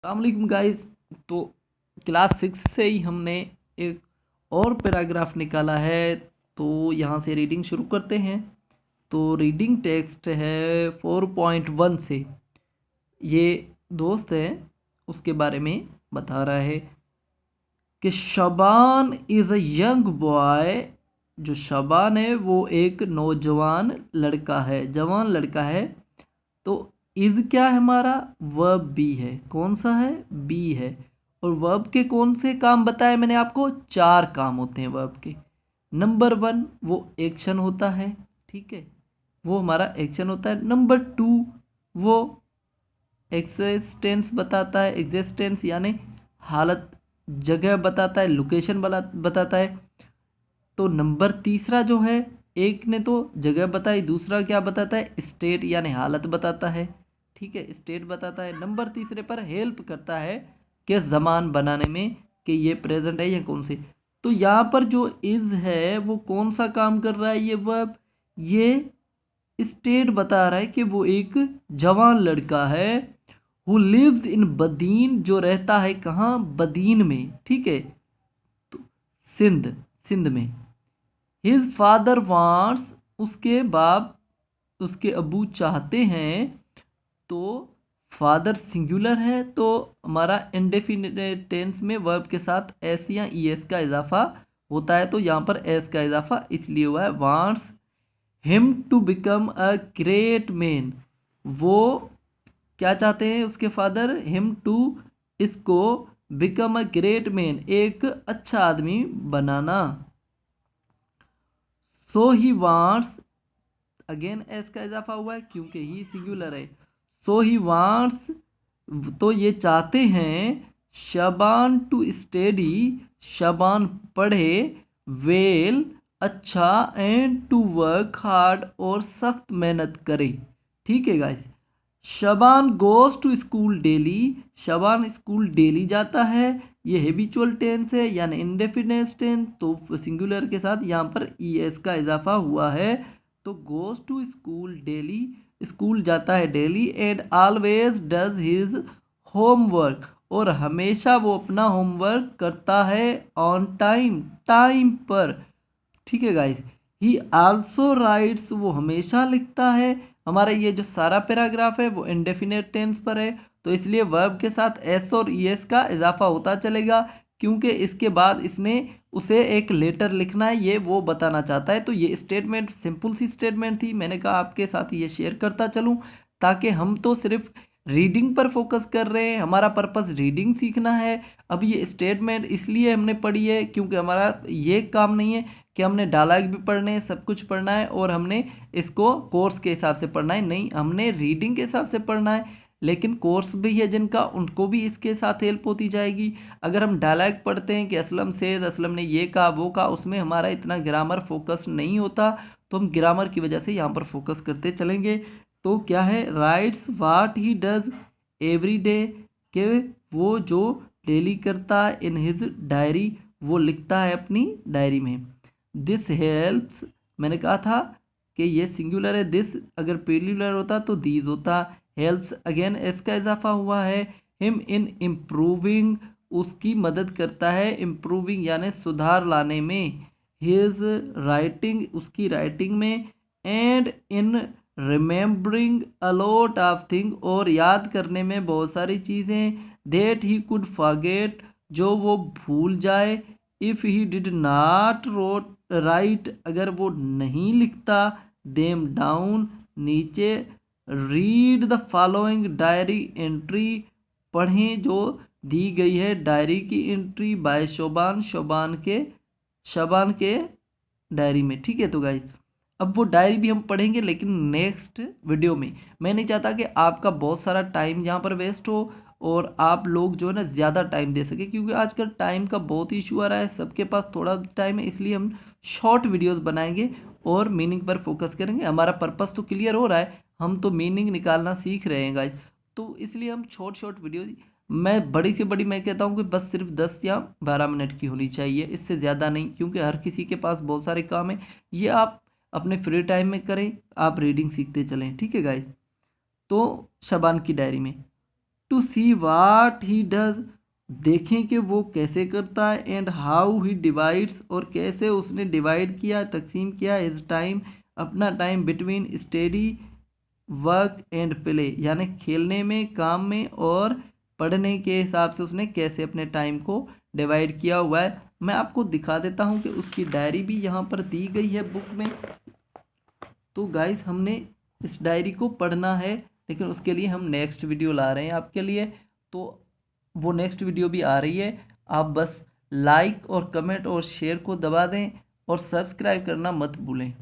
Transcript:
अस्सलामुअलैकुम गाइस। तो क्लास 6 से ही हमने एक और पैराग्राफ निकाला है। तो यहाँ से रीडिंग शुरू करते हैं। तो रीडिंग टेक्स्ट है 4.1 से। ये दोस्त है, उसके बारे में बता रहा है कि Shaban is a young boy. जो शबान है वो एक नौजवान लड़का है, जवान लड़का है। तो इज क्या है हमारा? वर्ब बी है। कौन सा है? बी है। और वर्ब के कौन से काम बताए मैंने आपको? 4 काम होते हैं वर्ब के। नंबर 1 वो एक्शन होता है, ठीक है, वो हमारा एक्शन होता है। नंबर 2 वो एक्सिस्टेंस बताता है, एग्जिस्टेंस यानी हालत, जगह बताता है, लोकेशन बताता है। तो नंबर तीसरा जो है, एक ने तो जगह बताई, दूसरा क्या बताता है? स्टेट यानी हालत बताता है, ठीक है, स्टेट बताता है। नंबर तीसरे पर हेल्प करता है कि ज़मान बनाने में कि ये प्रेजेंट है या कौन से। तो यहाँ पर जो इज़ है वो कौन सा काम कर रहा है? ये वर्ब, ये स्टेट बता रहा है कि वो एक जवान लड़का है। हु लिव्स इन बदीन, जो रहता है कहाँ? बदीन में, ठीक है, तो सिंध, सिंध में। हिज फादर वांट्स, उसके बाप, उसके अबू चाहते हैं। तो फादर सिंगुलर है, तो हमारा इंडेफिनिट टेंस में वर्ब के साथ एस या ई एस का इजाफा होता है। तो यहाँ पर एस का इजाफा इसलिए हुआ है। Wants him to become a great man, वो क्या चाहते हैं उसके फादर? हिम टू, इसको, बिकम अ ग्रेट मैन, एक अच्छा आदमी बनाना। So he wants, again S का इजाफा हुआ है क्योंकि ही सिंगुलर है। सो ही वांट्स, तो ये चाहते हैं शबान टू स्टडी, शबान पढ़े, वेल, अच्छा, एंड टू वर्क हार्ड, और सख्त मेहनत करे, ठीक है guys. Shaban goes to school daily, Shaban school daily जाता है। ये हैबिचुअल टेंस है यानी इंडेफिनिट टेंस, तो सिंगुलर के साथ यहाँ पर ई एस का इजाफा हुआ है। तो goes to school daily, school जाता है daily. And always does his homework, और हमेशा वो अपना होमवर्क करता है ऑन टाइम, टाइम पर, ठीक है गाइस। ही आल्सो राइट्स, वो हमेशा लिखता है। हमारा ये जो सारा पैराग्राफ है वो इंडेफिनेट टेंस पर है, तो इसलिए वर्ब के साथ एस और ई एस का इजाफा होता चलेगा, क्योंकि इसके बाद इसने उसे एक लेटर लिखना है, ये वो बताना चाहता है। तो ये स्टेटमेंट सिंपल सी स्टेटमेंट थी, मैंने कहा आपके साथ ये शेयर करता चलूँ, ताकि हम तो सिर्फ रीडिंग पर फोकस कर रहे हैं, हमारा पर्पस रीडिंग सीखना है। अब ये स्टेटमेंट इसलिए हमने पढ़ी है क्योंकि हमारा ये काम नहीं है कि हमने डायलॉग भी पढ़ने हैं, सब कुछ पढ़ना है और हमने इसको कोर्स के हिसाब से पढ़ना है, नहीं, हमने रीडिंग के हिसाब से पढ़ना है। लेकिन कोर्स भी है जिनका, उनको भी इसके साथ हेल्प होती जाएगी। अगर हम डायलॉग पढ़ते हैं कि असलम सेद, असलम ने ये कहा वो कहा, उसमें हमारा इतना ग्रामर फोकस नहीं होता, तो हम ग्रामर की वजह से यहाँ पर फोकस करते चलेंगे। तो क्या है? Writes what he does every day, के वो जो डेली करता है, इन हिज डायरी, वो लिखता है अपनी डायरी में। दिस हेल्प्स, मैंने कहा था कि ये सिंगुलर है, दिस अगर प्लूरल होता तो दीज होता। हेल्प्स अगेन एस का इजाफा हुआ है। हिम इन इम्प्रूविंग, उसकी मदद करता है, इम्प्रूविंग यानी सुधार लाने में। हिज राइटिंग, उसकी राइटिंग में। And in remembering a lot of thing, और याद करने में बहुत सारी चीज़ें। देट ही कुड फॉरगेट, जो वो भूल जाए। If he did not wrote write, अगर वो नहीं लिखता, देम डाउन, नीचे। Read the following diary entry, पढ़ें जो दी गई है डायरी की एंट्री, बाय शोबान, शबान के डायरी में, ठीक है। तो गाइज अब वो डायरी भी हम पढ़ेंगे लेकिन नेक्स्ट वीडियो में। मैं नहीं चाहता कि आपका बहुत सारा टाइम यहाँ पर वेस्ट हो और आप लोग जो है ना ज़्यादा टाइम दे सके, क्योंकि आजकल टाइम का बहुत इशू आ रहा है, सबके पास थोड़ा टाइम है, इसलिए हम शॉर्ट वीडियोस बनाएंगे और मीनिंग पर फोकस करेंगे। हमारा पर्पस तो क्लियर हो रहा है, हम तो मीनिंग निकालना सीख रहे हैं गाइज, तो इसलिए हम शॉर्ट शॉर्ट वीडियो, मैं बड़ी से बड़ी मैं कहता हूँ कि बस सिर्फ 10 या 12 मिनट की होनी चाहिए, इससे ज़्यादा नहीं, क्योंकि हर किसी के पास बहुत सारे काम है। ये आप अपने फ्री टाइम में करें, आप रीडिंग सीखते चलें, ठीक है गाइज। तो शबान की डायरी में to C watt he does, देखें कि वो कैसे करता है, एंड हाउ ही डिवाइड्स, और कैसे उसने डिवाइड किया, तकसीम किया, हिज टाइम, अपना time, between study work and play, यानी खेलने में, काम में और पढ़ने के हिसाब से उसने कैसे अपने टाइम को डिवाइड किया हुआ है। मैं आपको दिखा देता हूँ कि उसकी डायरी भी यहाँ पर दी गई है बुक में। तो गाइस हमने इस डायरी को पढ़ना है, लेकिन उसके लिए हम नेक्स्ट वीडियो ला रहे हैं आपके लिए। तो वो नेक्स्ट वीडियो भी आ रही है, आप बस लाइक और कमेंट और शेयर को दबा दें और सब्सक्राइब करना मत भूलें।